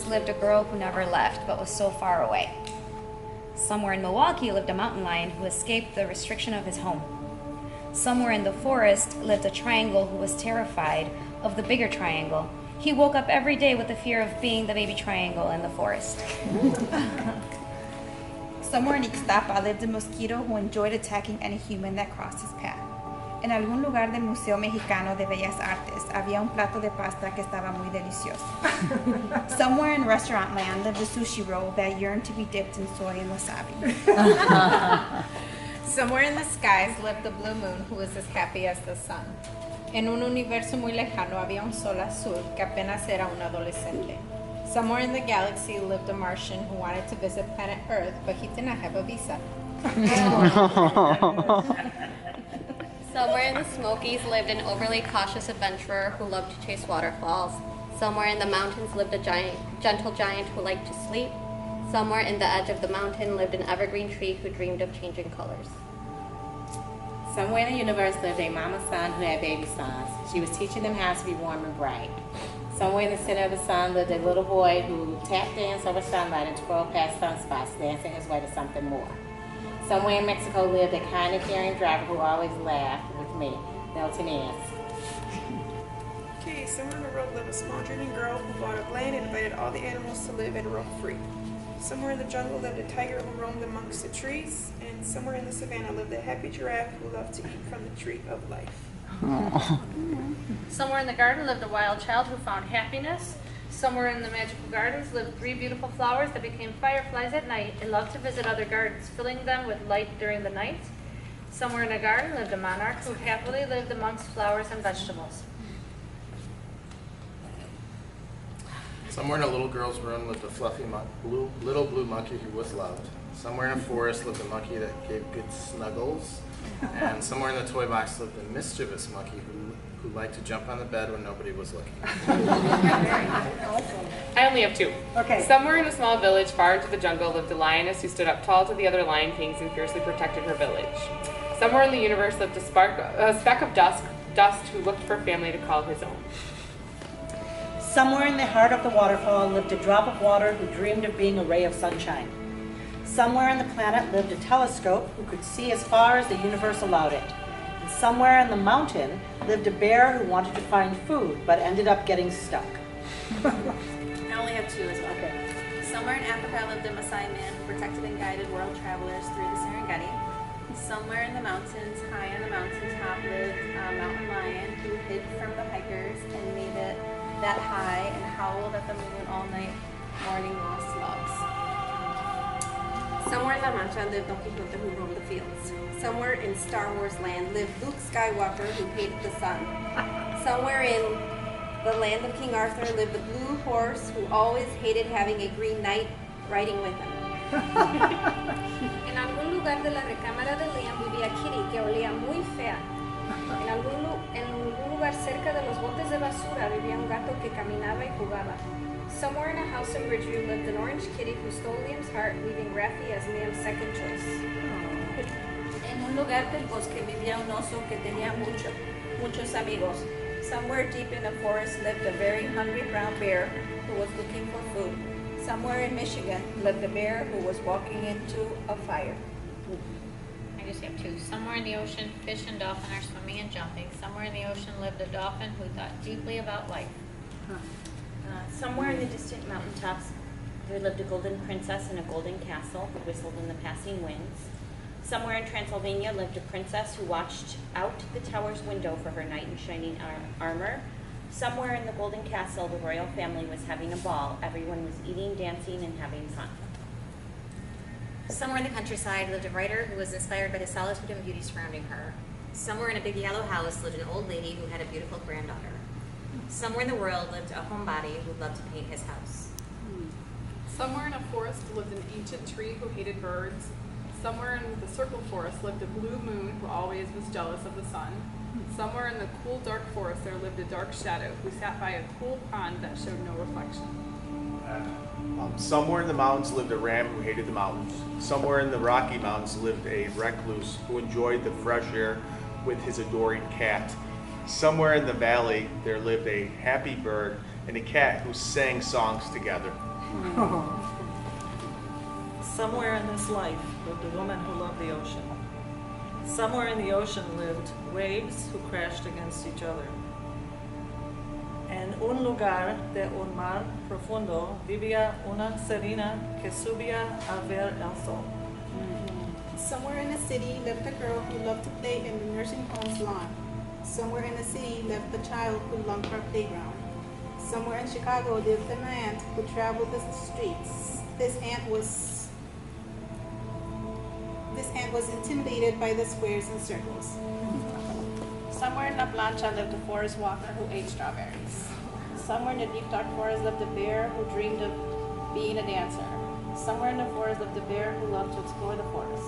Lived a girl who never left but was so far away. Somewhere in Milwaukee lived a mountain lion who escaped the restriction of his home. Somewhere in the forest lived a triangle who was terrified of the bigger triangle. He woke up every day with the fear of being the baby triangle in the forest. Somewhere in Ixtapa lived a mosquito who enjoyed attacking any human that crossed his path. En algún lugar del Museo Mexicano de Bellas Artes había un plato de pasta que estaba muy delicioso. Somewhere in restaurant land lived a sushi roll that yearned to be dipped in soy and wasabi. Somewhere in the skies lived the blue moon who was as happy as the sun. En un universo muy lejano había un sol azul que apenas era un adolescente. Somewhere in the galaxy lived a Martian who wanted to visit planet Earth, but he did not have a visa. Somewhere in the Smokies lived an overly cautious adventurer who loved to chase waterfalls. Somewhere in the mountains lived a gentle giant who liked to sleep. Somewhere in the edge of the mountain lived an evergreen tree who dreamed of changing colors. Somewhere in the universe lived a mama sun who had baby sons. She was teaching them how to be warm and bright. Somewhere in the center of the sun lived a little boy who tap danced over sunlight and twirled past sunspots, dancing his way to something more. Somewhere in Mexico lived a kind and caring driver who always laughed with me, Milton Innes. Okay, somewhere in the world lived a small dreaming girl who bought up land and invited all the animals to live and roam free. Somewhere in the jungle lived a tiger who roamed amongst the trees, and somewhere in the savannah lived a happy giraffe who loved to eat from the tree of life. Somewhere in the garden lived a wild child who found happiness. Somewhere in the magical gardens lived 3 beautiful flowers that became fireflies at night and loved to visit other gardens, filling them with light during the night. Somewhere in a garden lived a monarch who happily lived amongst flowers and vegetables. Somewhere in a little girl's room lived a fluffy little blue monkey who was loved. Somewhere in a forest lived a monkey that gave good snuggles. And somewhere in the toy box lived a mischievous monkey who liked to jump on the bed when nobody was looking. I only have 2. Okay. Somewhere in a small village far into the jungle lived a lioness who stood up tall to the other lion kings and fiercely protected her village. Somewhere in the universe lived a speck of dust who looked for family to call his own. Somewhere in the heart of the waterfall lived a drop of water who dreamed of being a ray of sunshine. Somewhere on the planet lived a telescope who could see as far as the universe allowed it. And somewhere in the mountain lived a bear who wanted to find food but ended up getting stuck. I only have 2 as well. Okay. Somewhere in Africa lived a Maasai man who protected and guided world travelers through the Serengeti. Somewhere in the mountains, high on the mountaintop, lived a mountain lion who hid from the hikers and made it that high and howled at the moon all night, mourning lost loves. Somewhere in La Mancha lived Don Quixote who roamed the fields. Somewhere in Star Wars land lived Luke Skywalker who hated the sun. Somewhere in the land of King Arthur lived the blue horse who always hated having a green knight riding with him. En algún lugar de la recámara de Liam vivía Kitty, que olía muy fea. En algún lugar cerca de los botes de basura vivía un gato que caminaba y jugaba. Somewhere in a house in Bridgeview lived an orange kitty who stole Liam's heart, leaving Raffi as Liam's second choice. En un lugar del bosque vivía un oso que tenía muchos amigos. Somewhere deep in the forest lived a very hungry brown bear who was looking for food. Somewhere in Michigan lived a bear who was walking into a fire. I just have 2. Somewhere in the ocean, fish and dolphin are swimming and jumping. Somewhere in the ocean lived a dolphin who thought deeply about life. Somewhere in the distant mountaintops, there lived a golden princess in a golden castle who whistled in the passing winds. Somewhere in Transylvania lived a princess who watched out the tower's window for her knight in shining armor. Somewhere in the golden castle, the royal family was having a ball. Everyone was eating, dancing, and having fun. Somewhere in the countryside lived a writer who was inspired by the solitude and beauty surrounding her. Somewhere in a big yellow house lived an old lady who had a beautiful granddaughter. Somewhere in the world lived a homebody who loved to paint his house. Somewhere in a forest lived an ancient tree who hated birds. Somewhere in the circle forest lived a blue moon who always was jealous of the sun. Somewhere in the cool, dark forest there lived a dark shadow who sat by a cool pond that showed no reflection. Somewhere in the mountains lived a ram who hated the mountains. Somewhere in the Rocky Mountains lived a recluse who enjoyed the fresh air with his adoring cat. Somewhere in the valley there lived a happy bird and a cat who sang songs together. Somewhere in this life lived a woman who loved the ocean. Somewhere in the ocean lived waves who crashed against each other. En un lugar de un mar profundo vivía una sirena que subía a ver el sol. Somewhere in a city lived a girl who loved to play in the nursing home's lawn. Somewhere in a city lived a child who longed for a playground. Somewhere in Chicago lived an aunt who traveled the streets. This aunt was intimidated by the squares and circles. Somewhere in La Plancha lived a forest walker who ate strawberries. Somewhere in the deep dark forest lived a bear who dreamed of being a dancer. Somewhere in the forest lived a bear who loved to explore the forest.